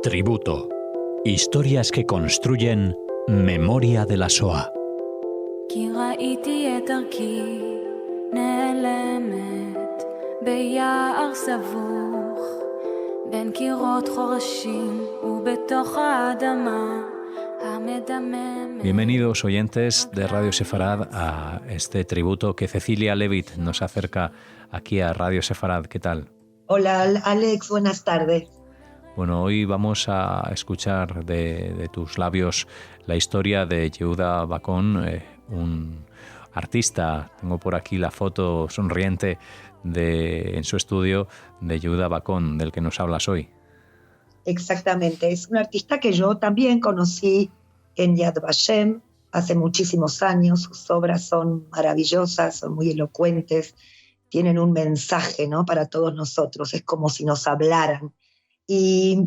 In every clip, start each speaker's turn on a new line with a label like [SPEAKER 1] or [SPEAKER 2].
[SPEAKER 1] Tributo. Historias que construyen memoria de la Shoah.
[SPEAKER 2] כי ראיתי את דרכי נעלמת ביער סבוך בין קירות חורשים ובתוך האדמה המדממת.
[SPEAKER 1] Bienvenidos oyentes de Radio Sefarad a este tributo que Cecilia Levitt nos acerca aquí a Radio Sefarad. ¿Qué tal?
[SPEAKER 3] Hola Alex, buenas tardes.
[SPEAKER 1] Bueno, hoy vamos a escuchar de tus labios la historia de Yehuda Bacon, un artista. Tengo por aquí la foto sonriente en su estudio de Yehuda Bacon, del que nos hablas hoy.
[SPEAKER 3] Exactamente, es un artista que yo también conocí en Yad Vashem hace muchísimos años. Sus obras son maravillosas, son muy elocuentes, tienen un mensaje, ¿no?, para todos nosotros, es como si nos hablaran. Y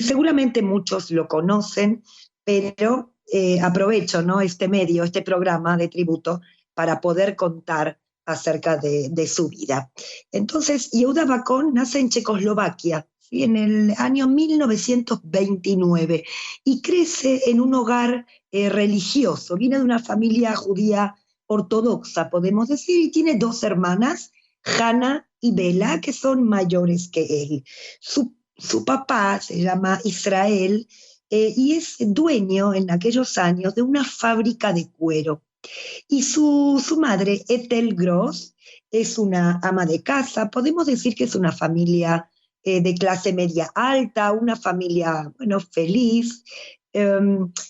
[SPEAKER 3] seguramente muchos lo conocen, pero aprovecho, ¿no?, este medio, este programa de tributo para poder contar acerca de su vida. Entonces, Yehuda Bacon nace en Checoslovaquia, ¿sí?, en el año 1929, y crece en un hogar religioso. Viene de una familia judía ortodoxa, podemos decir, y tiene dos hermanas, Hannah y Bela, que son mayores que él. Su papá se llama Israel y es dueño en aquellos años de una fábrica de cuero. Y su madre, Ethel Gross, es una ama de casa. Podemos decir que es una familia de clase media alta, una familia, bueno, feliz.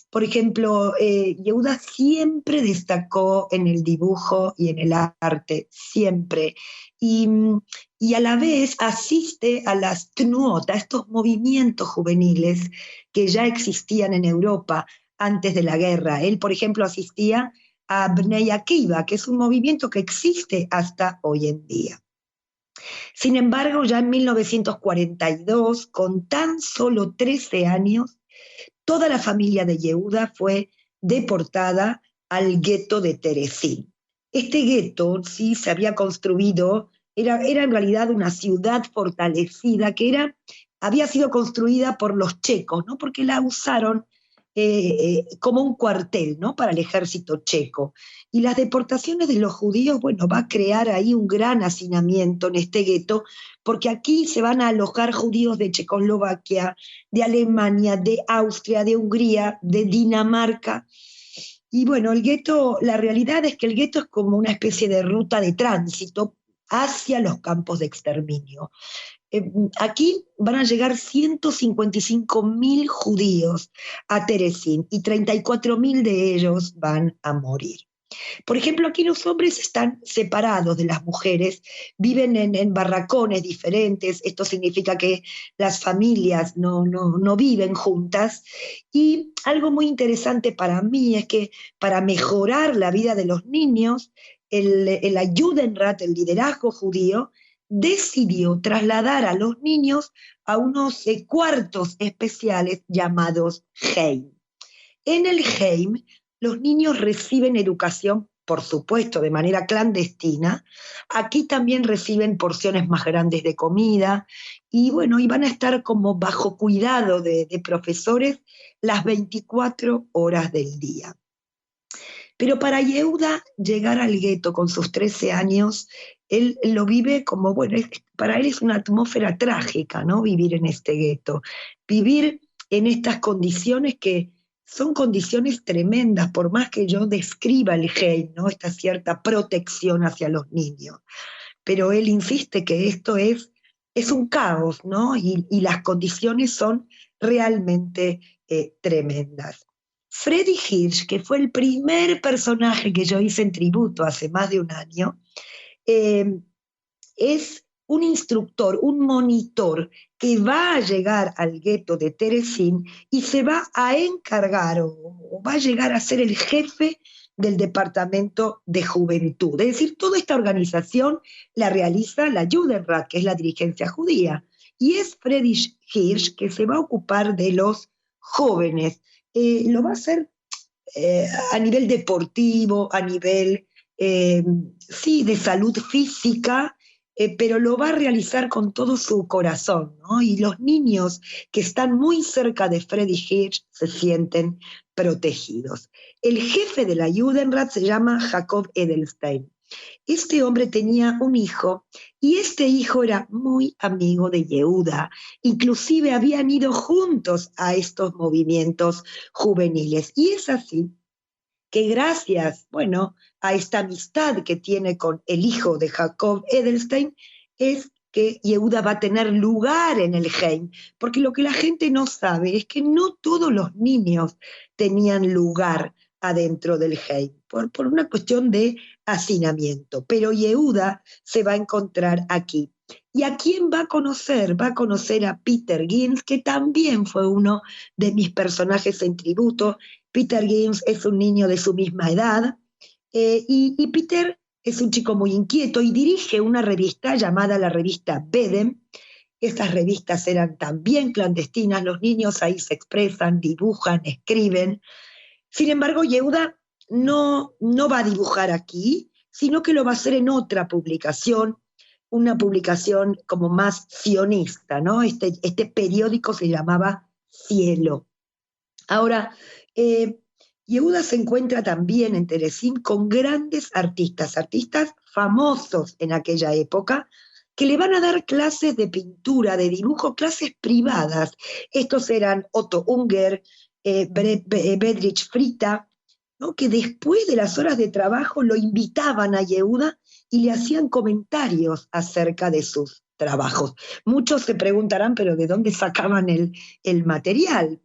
[SPEAKER 3] Por ejemplo, Yehuda siempre destacó en el dibujo y en el arte, siempre. Y a la vez asiste a las tnuot, a estos movimientos juveniles que ya existían en Europa antes de la guerra. Él, por ejemplo, asistía a Bnei Akiva, que es un movimiento que existe hasta hoy en día. Sin embargo, ya en 1942, con tan solo 13 años, toda la familia de Yehuda fue deportada al gueto de Terezín. Este gueto, sí, se había construido, era en realidad una ciudad fortalecida que había sido construida por los checos, ¿no?, porque la usaron como un cuartel, ¿no?, para el ejército checo. Y las deportaciones de los judíos, bueno, va a crear ahí un gran hacinamiento en este gueto, porque aquí se van a alojar judíos de Checoslovaquia, de Alemania, de Austria, de Hungría, de Dinamarca. Y bueno, el gueto, la realidad es que el gueto es como una especie de ruta de tránsito hacia los campos de exterminio. Aquí van a llegar 155.000 judíos a Terezín y 34.000 de ellos van a morir. Por ejemplo, aquí los hombres están separados de las mujeres, viven en barracones diferentes. Esto significa que las familias no viven juntas. Y algo muy interesante para mí es que para mejorar la vida de los niños, el Judenrat, el liderazgo judío, decidió trasladar a los niños a unos cuartos especiales llamados Heim. En el Heim, los niños reciben educación, por supuesto, de manera clandestina. Aquí también reciben porciones más grandes de comida y bueno, y van a estar como bajo cuidado de profesores las 24 horas del día. Pero para Yehuda llegar al gueto con sus 13 años, él lo vive como, bueno, para él es una atmósfera trágica, ¿no?, vivir en este gueto, vivir en estas condiciones que son condiciones tremendas, por más que yo describa el Heim, ¿no?, esta cierta protección hacia los niños. Pero él insiste que esto es un caos, ¿no?, y las condiciones son realmente tremendas. Freddy Hirsch, que fue el primer personaje que yo hice en tributo hace más de un año, es un instructor, un monitor que va a llegar al gueto de Terezín y se va a encargar o va a llegar a ser el jefe del departamento de juventud. Es decir, toda esta organización la realiza la Judenrat, que es la dirigencia judía, y es Freddy Hirsch que se va a ocupar de los jóvenes. Lo va a hacer a nivel deportivo, a nivel, sí, de salud física, pero lo va a realizar con todo su corazón, ¿no? Y los niños que están muy cerca de Friedrich Hirsch se sienten protegidos. El jefe de la Judenrat se llama Jacob Edelstein. Este hombre tenía un hijo y este hijo era muy amigo de Yehuda. Inclusive habían ido juntos a estos movimientos juveniles. Y es así que gracias, bueno, a esta amistad que tiene con el hijo de Jacob Edelstein, es que Yehuda va a tener lugar en el Heim, porque lo que la gente no sabe es que no todos los niños tenían lugar adentro del Heim, por una cuestión de hacinamiento, pero Yehuda se va a encontrar aquí. ¿Y a quién va a conocer? Va a conocer a Peter Gims, que también fue uno de mis personajes en tributo. Peter Gims es un niño de su misma edad, y Peter es un chico muy inquieto y dirige una revista llamada la revista Bedem. Estas revistas eran también clandestinas, los niños ahí se expresan, dibujan, escriben. Sin embargo, Yehuda no va a dibujar aquí, sino que lo va a hacer en otra publicación, una publicación como más sionista, ¿no? Este periódico se llamaba Cielo. Ahora, Yehuda se encuentra también en Terezín con grandes artistas famosos en aquella época, que le van a dar clases de pintura, de dibujo, clases privadas. Estos eran Otto Unger, Bedrich Frita, ¿no? Que después de las horas de trabajo lo invitaban a Yehuda y le hacían comentarios acerca de sus trabajos. Muchos se preguntarán, pero ¿de dónde sacaban el material?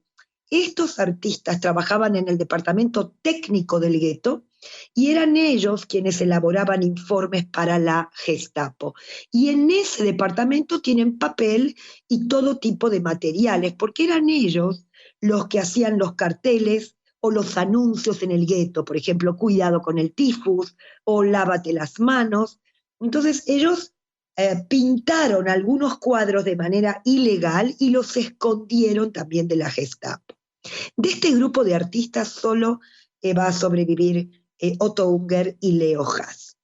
[SPEAKER 3] Estos artistas trabajaban en el departamento técnico del gueto y eran ellos quienes elaboraban informes para la Gestapo. Y en ese departamento tienen papel y todo tipo de materiales, porque eran ellos los que hacían los carteles o los anuncios en el gueto, por ejemplo, cuidado con el tifus o lávate las manos. Entonces ellos pintaron algunos cuadros de manera ilegal y los escondieron también de la Gestapo. De este grupo de artistas solo va a sobrevivir Otto Unger y Leo Haas.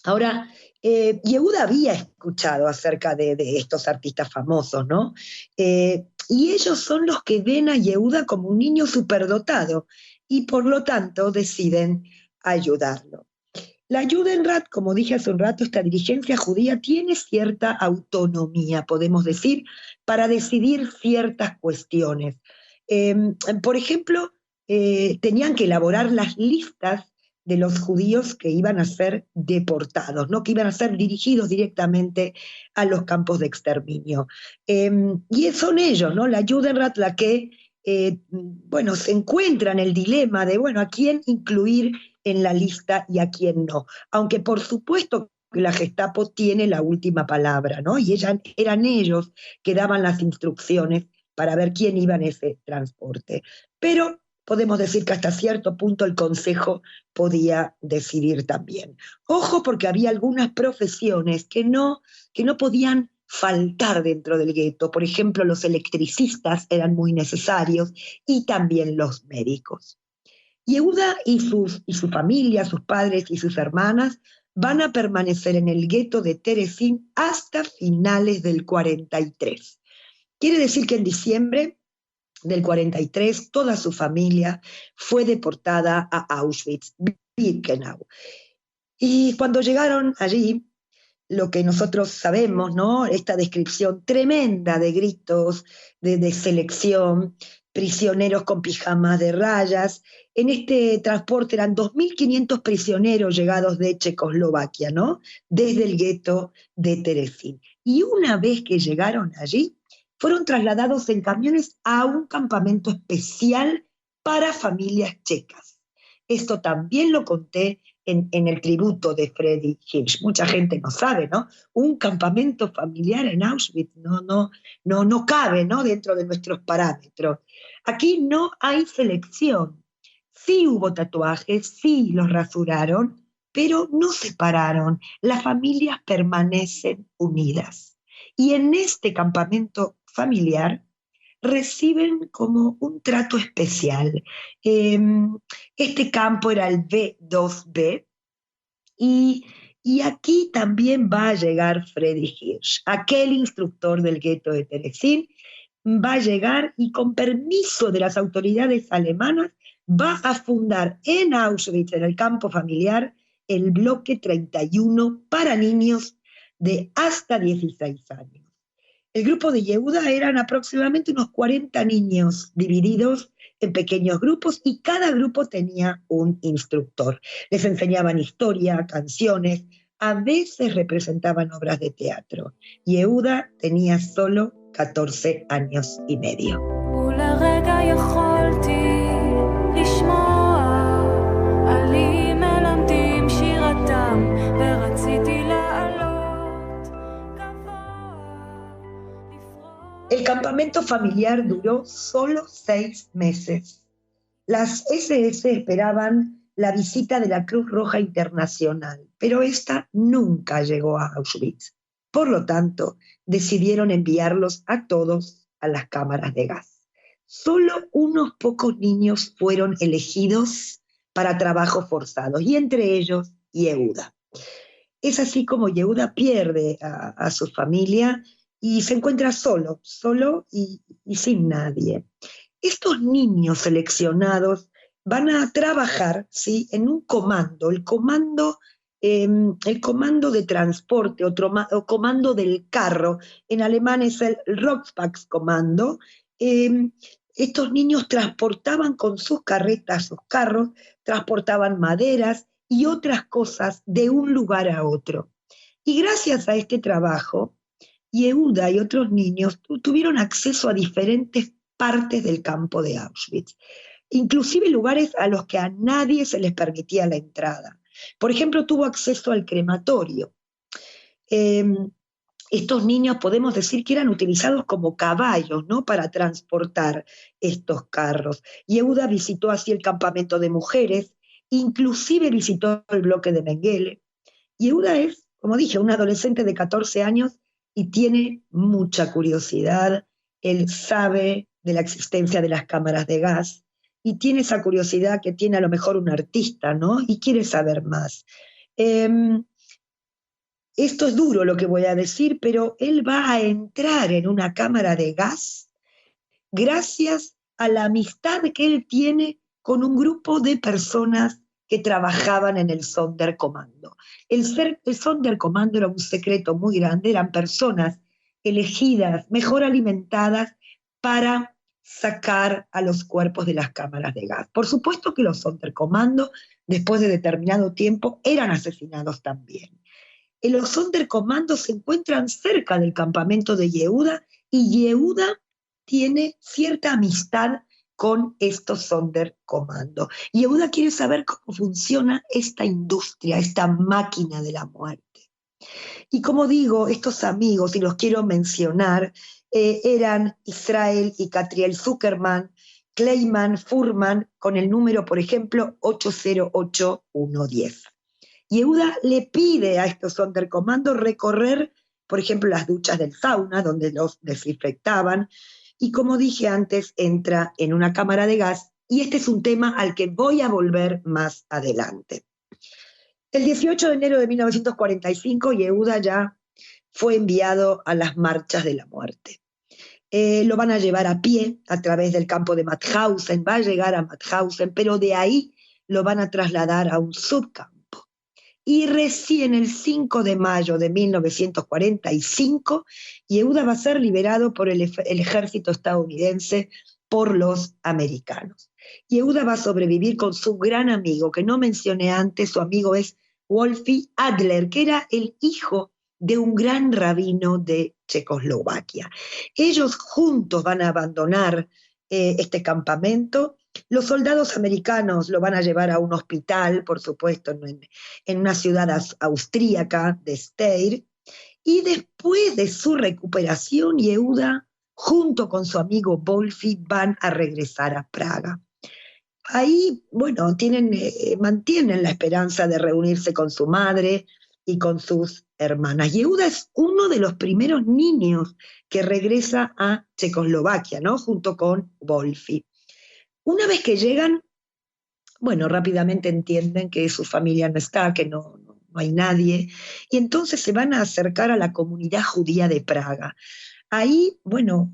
[SPEAKER 3] Ahora, Yehuda había escuchado acerca de estos artistas famosos, ¿no? Y ellos son los que ven a Yehuda como un niño superdotado y por lo tanto deciden ayudarlo. La Judenrat, como dije hace un rato, esta dirigencia judía tiene cierta autonomía, podemos decir, para decidir ciertas cuestiones. Por ejemplo, tenían que elaborar las listas de los judíos que iban a ser deportados, ¿no? Que iban a ser dirigidos directamente a los campos de exterminio. Y son ellos, ¿no? La Judenrat, la que se encuentra en el dilema de, a quién incluir en la lista y a quién no. Aunque por supuesto que la Gestapo tiene la última palabra, ¿no? Y eran ellos que daban las instrucciones para ver quién iba en ese transporte. Pero podemos decir que hasta cierto punto el Consejo podía decidir también. Ojo, porque había algunas profesiones que no podían faltar dentro del gueto. Por ejemplo, los electricistas eran muy necesarios y también los médicos. Yehuda y su familia, sus padres y sus hermanas van a permanecer en el gueto de Terezín hasta finales del 43. Quiere decir que en diciembre del 43 toda su familia fue deportada a Auschwitz-Birkenau. Y cuando llegaron allí, lo que nosotros sabemos, ¿no? Esta descripción tremenda de gritos, de selección, prisioneros con pijamas de rayas. En este transporte eran 2.500 prisioneros llegados de Checoslovaquia, ¿no? Desde el gueto de Terezín. Y una vez que llegaron allí, fueron trasladados en camiones a un campamento especial para familias checas. Esto también lo conté en el tributo de Friedrich Hirsch. Mucha gente no sabe, ¿no? Un campamento familiar en Auschwitz no cabe, ¿no? Dentro de nuestros parámetros. Aquí no hay selección. Sí hubo tatuajes, sí los rasuraron, pero no separaron. Las familias permanecen unidas. Y en este campamento familiar reciben como un trato especial. Este campo era el B2B y Y aquí también va a llegar Friedrich Hirsch, aquel instructor del gueto de Terezín, va a llegar y con permiso de las autoridades alemanas va a fundar en Auschwitz, en el campo familiar, el bloque 31 para niños de hasta 16 años. El grupo de Yehuda eran aproximadamente unos 40 niños divididos en pequeños grupos y cada grupo tenía un instructor. Les enseñaban historia, canciones, a veces representaban obras de teatro. Yehuda tenía solo 14 años y medio. El campamento familiar duró solo 6 meses. Las SS esperaban la visita de la Cruz Roja Internacional, pero esta nunca llegó a Auschwitz. Por lo tanto, decidieron enviarlos a todos a las cámaras de gas. Solo unos pocos niños fueron elegidos para trabajos forzados, y entre ellos Yehuda. Es así como Yehuda pierde a su familia y se encuentra solo y sin nadie. Estos niños seleccionados van a trabajar, ¿sí?, en un comando, el comando de transporte o comando del carro. En alemán es el Rockspachskommando. Estos niños transportaban con sus carretas, sus carros, transportaban maderas y otras cosas de un lugar a otro. Y gracias a este trabajo, Yehuda y otros niños tuvieron acceso a diferentes partes del campo de Auschwitz, inclusive lugares a los que a nadie se les permitía la entrada. Por ejemplo, tuvo acceso al crematorio. Estos niños podemos decir que eran utilizados como caballos, ¿no?, para transportar estos carros. Yehuda visitó así el campamento de mujeres, inclusive visitó el bloque de Mengele. Yehuda es, como dije, un adolescente de 14 años y tiene mucha curiosidad. Él sabe de la existencia de las cámaras de gas y tiene esa curiosidad que tiene a lo mejor un artista, ¿no?, y quiere saber más. Esto es duro lo que voy a decir, pero él va a entrar en una cámara de gas gracias a la amistad que él tiene con un grupo de personas que trabajaban en el Sonderkommando. El Sonderkommando era un secreto muy grande, eran personas elegidas, mejor alimentadas para sacar a los cuerpos de las cámaras de gas. Por supuesto que los Sonderkommando, después de determinado tiempo, eran asesinados también. Los Sonderkommando se encuentran cerca del campamento de Yehuda y Yehuda tiene cierta amistad con estos Sonderkommando. Yehuda quiere saber cómo funciona esta industria, esta máquina de la muerte. Y como digo, estos amigos, y los quiero mencionar, eran Israel y Catriel Zuckerman, Kleiman, Furman, con el número, por ejemplo, 808110. Yehuda le pide a estos Sonderkommando recorrer, por ejemplo, las duchas del sauna, donde los desinfectaban, y como dije antes, entra en una cámara de gas, y este es un tema al que voy a volver más adelante. El 18 de enero de 1945, Yehuda ya fue enviado a las marchas de la muerte. Lo van a llevar a pie a través del campo de Mauthausen, va a llegar a Mauthausen, pero de ahí lo van a trasladar a un subcampo. Y recién el 5 de mayo de 1945, Yehuda va a ser liberado por el ejército estadounidense por los americanos. Yehuda va a sobrevivir con su gran amigo, que no mencioné antes, su amigo es Wolfi Adler, que era el hijo de un gran rabino de Checoslovaquia. Ellos juntos van a abandonar este campamento. Los soldados americanos lo van a llevar a un hospital, por supuesto, en una ciudad austríaca de Steyr, y después de su recuperación, Yehuda, junto con su amigo Wolfi, van a regresar a Praga. Ahí, bueno, mantienen la esperanza de reunirse con su madre y con sus hermanas. Yehuda es uno de los primeros niños que regresa a Checoslovaquia, ¿no?, junto con Wolfi. Una vez que llegan, bueno, rápidamente entienden que su familia no está, que no no hay nadie, y entonces se van a acercar a la comunidad judía de Praga. Ahí, bueno,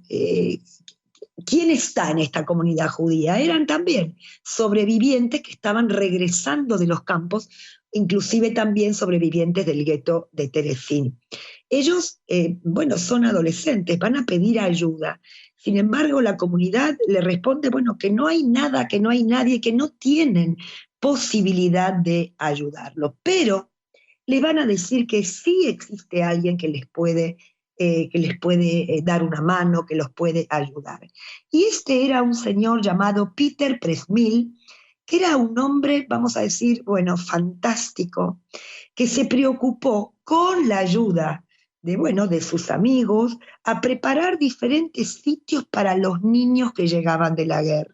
[SPEAKER 3] ¿quién está en esta comunidad judía? Eran también sobrevivientes que estaban regresando de los campos, inclusive también sobrevivientes del gueto de Terezín. Ellos, bueno, son adolescentes, van a pedir ayuda. Sin embargo, la comunidad le responde, bueno, que no hay nada, que no hay nadie, que no tienen posibilidad de ayudarlo. Pero le van a decir que sí existe alguien que les puede dar una mano, que los puede ayudar. Y este era un señor llamado Peter Presmil, que era un hombre, vamos a decir, bueno, fantástico, que se preocupó con la ayuda de sus amigos a preparar diferentes sitios para los niños que llegaban de la guerra.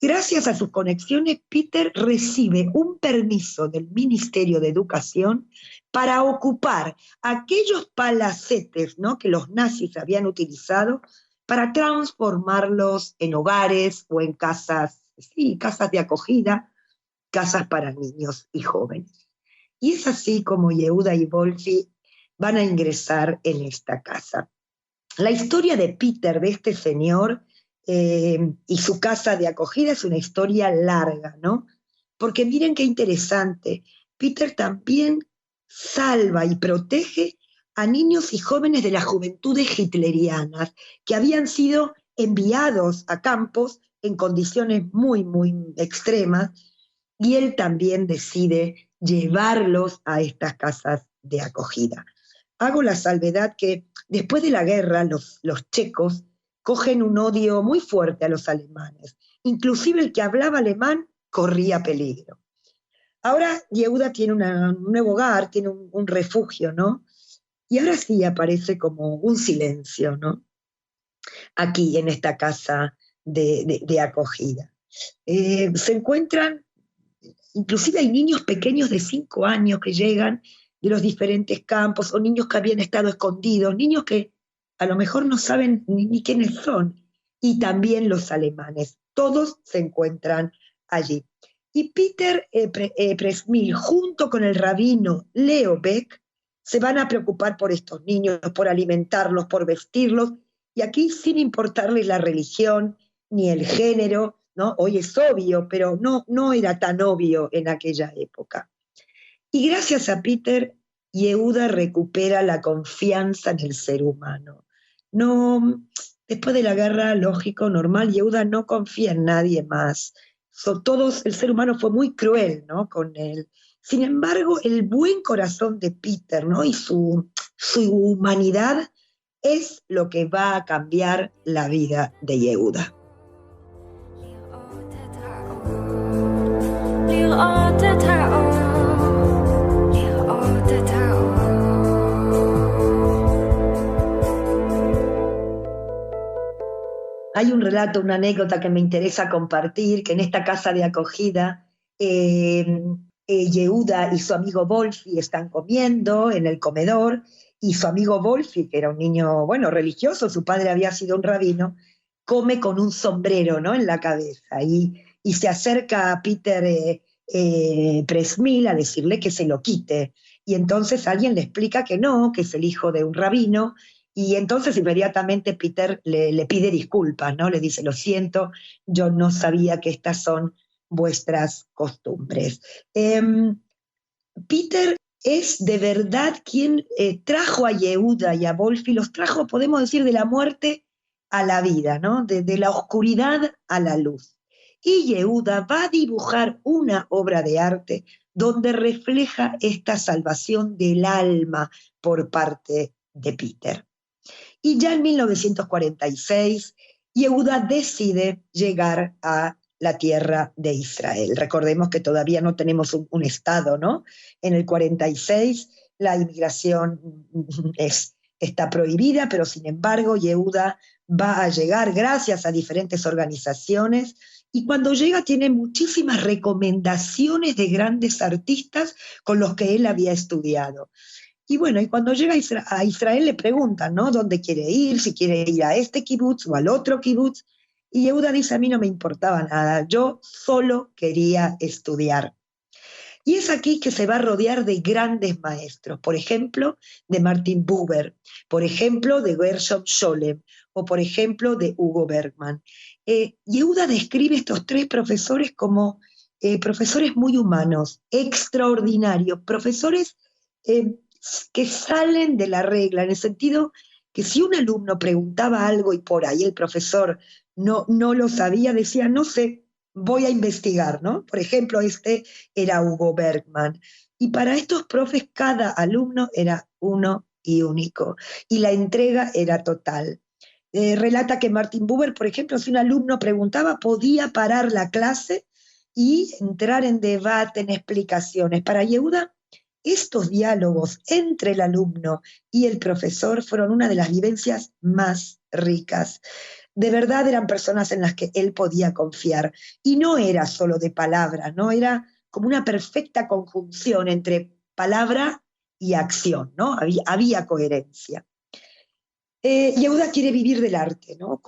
[SPEAKER 3] Gracias a sus conexiones, Peter recibe un permiso del Ministerio de Educación para ocupar aquellos palacetes, ¿no?, que los nazis habían utilizado para transformarlos en hogares o en casas, sí, casas de acogida, casas para niños y jóvenes. Y es así como Yehuda y Wolfi van a ingresar en esta casa. La historia de Peter, de este señor, y su casa de acogida es una historia larga, ¿no? Porque miren qué interesante, Peter también salva y protege a niños y jóvenes de las juventudes hitlerianas que habían sido enviados a campos en condiciones muy, muy extremas, y él también decide llevarlos a estas casas de acogida. Hago la salvedad que después de la guerra los checos cogen un odio muy fuerte a los alemanes. Inclusive el que hablaba alemán corría peligro. Ahora Yehuda tiene un nuevo hogar, tiene un refugio, ¿no? Y ahora sí aparece como un silencio, ¿no? Aquí en esta casa de acogida. Se encuentran, inclusive hay niños pequeños de 5 años que llegan de los diferentes campos, o niños que habían estado escondidos, niños que a lo mejor no saben ni quiénes son, y también los alemanes. Todos se encuentran allí. Y Peter Presmil, junto con el rabino Leo Beck, se van a preocupar por estos niños, por alimentarlos, por vestirlos, y aquí sin importarles la religión ni el género, ¿no? Hoy es obvio, pero no era tan obvio en aquella época. Y gracias a Peter, Yehuda recupera la confianza en el ser humano. No, después de la guerra, lógico, normal, Yehuda no confía en nadie más. El ser humano fue muy cruel, ¿no?, con él. Sin embargo, el buen corazón de Peter, ¿no?, y su humanidad es lo que va a cambiar la vida de Yehuda. Hay un relato, una anécdota que me interesa compartir, que en esta casa de acogida, Yehuda y su amigo Wolfi están comiendo en el comedor, y su amigo Wolfi, que era un niño, bueno, religioso, su padre había sido un rabino, come con un sombrero, ¿no?, en la cabeza, y se acerca a Peter Presmil a decirle que se lo quite, y entonces alguien le explica que no, que es el hijo de un rabino. Y entonces inmediatamente Peter le pide disculpas, ¿no? Le dice, lo siento, yo no sabía que estas son vuestras costumbres. Peter es de verdad quien trajo a Yehuda y a Wolfi, los trajo, podemos decir, de la muerte a la vida, ¿no? De la oscuridad a la luz. Y Yehuda va a dibujar una obra de arte donde refleja esta salvación del alma por parte de Peter. Y ya en 1946, Yehuda decide llegar a la tierra de Israel. Recordemos que todavía no tenemos un Estado, ¿no? En el 46 la inmigración está prohibida, pero sin embargo Yehuda va a llegar gracias a diferentes organizaciones, y cuando llega tiene muchísimas recomendaciones de grandes artistas con los que él había estudiado. Y bueno, y cuando llega a Israel le preguntan, ¿no?, dónde quiere ir, si quiere ir a este kibutz o al otro kibutz. Y Yehuda dice, a mí no me importaba nada, yo solo quería estudiar. Y es aquí que se va a rodear de grandes maestros, por ejemplo, de Martin Buber, por ejemplo, de Gershom Scholem, o por ejemplo, de Hugo Bergman. Yehuda describe estos tres profesores como profesores muy humanos, extraordinarios, profesores que salen de la regla, en el sentido que si un alumno preguntaba algo y por ahí el profesor no lo sabía, decía, no sé, voy a investigar, ¿no? Por ejemplo, este era Hugo Bergman. Y para estos profes, cada alumno era uno y único, y la entrega era total. Relata que Martin Buber, por ejemplo, si un alumno preguntaba, podía parar la clase y entrar en debate, en explicaciones. Para Yehuda, estos diálogos entre el alumno y el profesor fueron una de las vivencias más ricas. De verdad eran personas en las que él podía confiar. Y no era solo de palabras, ¿no? Era como una perfecta conjunción entre palabra y acción, ¿no? Había coherencia. Yehuda quiere vivir del arte, ¿no?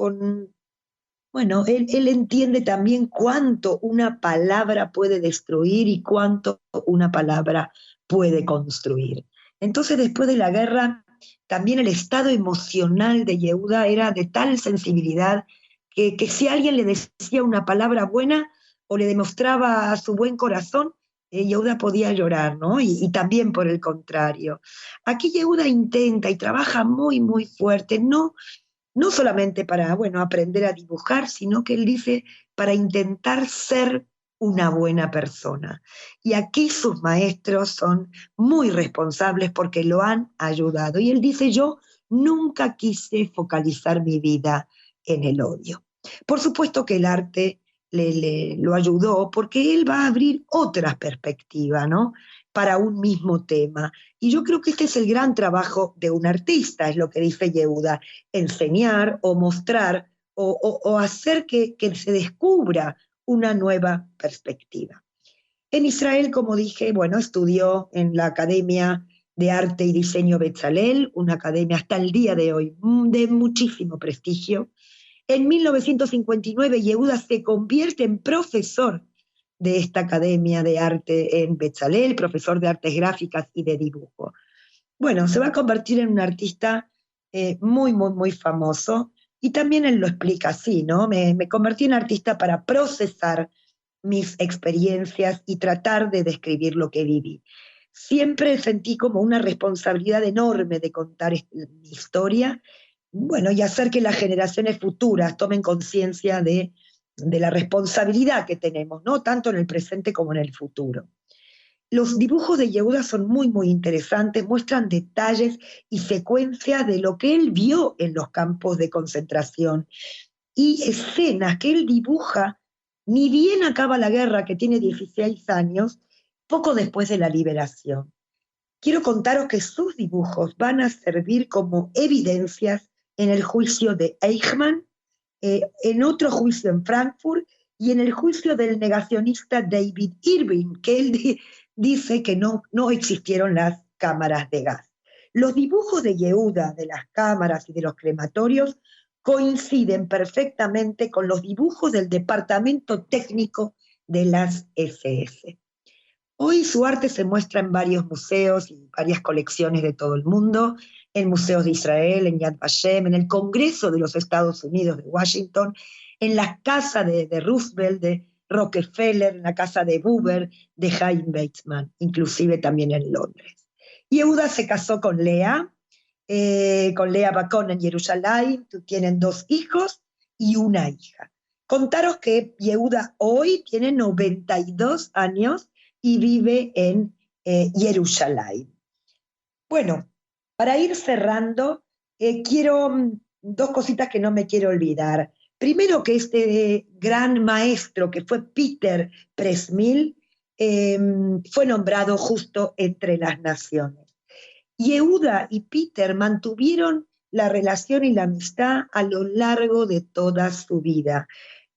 [SPEAKER 3] Bueno, él entiende también cuánto una palabra puede destruir y cuánto una palabra puede construir. Entonces, después de la guerra, también el estado emocional de Yehuda era de tal sensibilidad que si alguien le decía una palabra buena o le demostraba su buen corazón, Yehuda podía llorar, ¿no? Y también por el contrario. Aquí Yehuda intenta y trabaja muy, muy fuerte, no solamente para, bueno, aprender a dibujar, sino que él dice para intentar ser una buena persona. Y aquí sus maestros son muy responsables porque lo han ayudado. Y él dice, yo nunca quise focalizar mi vida en el odio. Por supuesto que el arte lo ayudó porque él va a abrir otras perspectivas, ¿no? Para un mismo tema. Y yo creo que este es el gran trabajo de un artista, es lo que dice Yehuda, enseñar o mostrar o hacer que se descubra una nueva perspectiva. En Israel, como dije, bueno, estudió en la Academia de Arte y Diseño Betzalel, una academia hasta el día de hoy de muchísimo prestigio. En 1959, Yehuda se convierte en profesor de esta Academia de Arte en Betzalel, profesor de artes gráficas y de dibujo. Bueno, se va a convertir en un artista muy, muy, muy famoso, y también él lo explica así, ¿no? Me convertí en artista para procesar mis experiencias y tratar de describir lo que viví. Siempre sentí como una responsabilidad enorme de contar mi historia, bueno, y hacer que las generaciones futuras tomen conciencia de la responsabilidad que tenemos, ¿no? Tanto en el presente como en el futuro. Los dibujos de Yehuda son muy, muy interesantes, muestran detalles y secuencias de lo que él vio en los campos de concentración y escenas que él dibuja ni bien acaba la guerra, que tiene 16 años, poco después de la liberación. Quiero contaros que sus dibujos van a servir como evidencias en el juicio de Eichmann, en otro juicio en Frankfurt y en el juicio del negacionista David Irving, que él dice que no existieron las cámaras de gas. Los dibujos de Yehuda de las cámaras y de los crematorios coinciden perfectamente con los dibujos del departamento técnico de las SS. Hoy su arte se muestra en varios museos y varias colecciones de todo el mundo, en museos de Israel, en Yad Vashem, en el Congreso de los Estados Unidos de Washington, en la casa de Roosevelt, de Rockefeller, en la casa de Buber, de Chaim Weizmann, inclusive también en Londres. Yehuda se casó con Lea Bacon en Jerusalén, tienen 2 hijos y una hija. Contaros que Yehuda hoy tiene 92 años y vive en Jerusalén. Bueno, para ir cerrando, quiero 2 cositas que no me quiero olvidar. Primero, que este gran maestro que fue Peter Presmill fue nombrado justo entre las naciones. Yehuda y Peter mantuvieron la relación y la amistad a lo largo de toda su vida.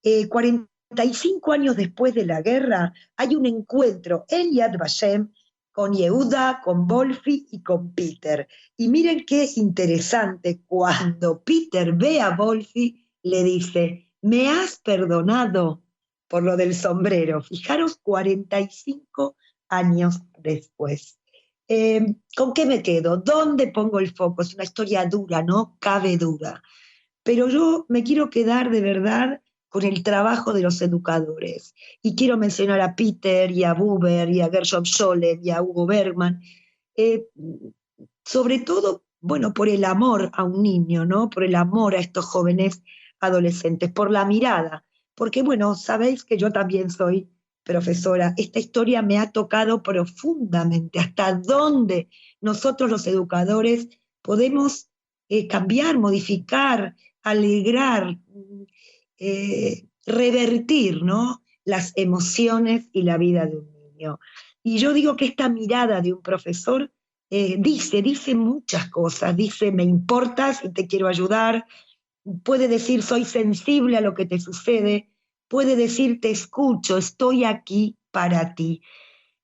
[SPEAKER 3] 45 años después de la guerra, hay un encuentro en Yad Vashem con Yehuda, con Wolfi y con Peter. Y miren qué interesante, cuando Peter ve a Wolfi, le dice, ¿me has perdonado por lo del sombrero? Fijaros, 45 años después. ¿Con qué me quedo? ¿Dónde pongo el foco? Es una historia dura, ¿no? Cabe duda. Pero yo me quiero quedar de verdad con el trabajo de los educadores. Y quiero mencionar a Peter y a Buber y a Gershom Scholem y a Hugo Bergman. Sobre todo, bueno, por el amor a un niño, ¿no? Por el amor a estos jóvenes adolescentes, por la mirada. Porque, bueno, sabéis que yo también soy profesora. Esta historia me ha tocado profundamente. Hasta dónde nosotros los educadores podemos cambiar, modificar, alegrar, revertir, ¿no? Las emociones y la vida de un niño. Y yo digo que esta mirada de un profesor dice muchas cosas. Dice, me importas y te quiero ayudar. Puede decir, soy sensible a lo que te sucede. Puede decir, te escucho, estoy aquí para ti.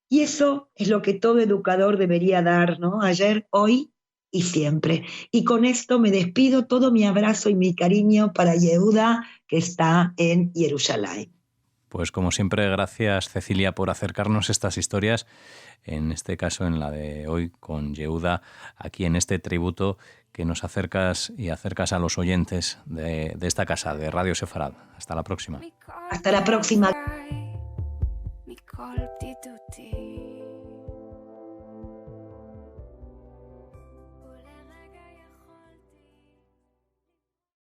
[SPEAKER 3] Y eso es lo que todo educador debería dar, ¿no? Ayer, hoy y siempre. Y con esto me despido, todo mi abrazo y mi cariño para Yehuda, que está en Jerusalén.
[SPEAKER 1] Pues como siempre, gracias Cecilia por acercarnos estas historias, en este caso en la de hoy con Yehuda, aquí en este tributo que nos acercas y acercas a los oyentes de esta casa, de Radio Sefarad. Hasta la próxima.
[SPEAKER 3] Hasta la próxima.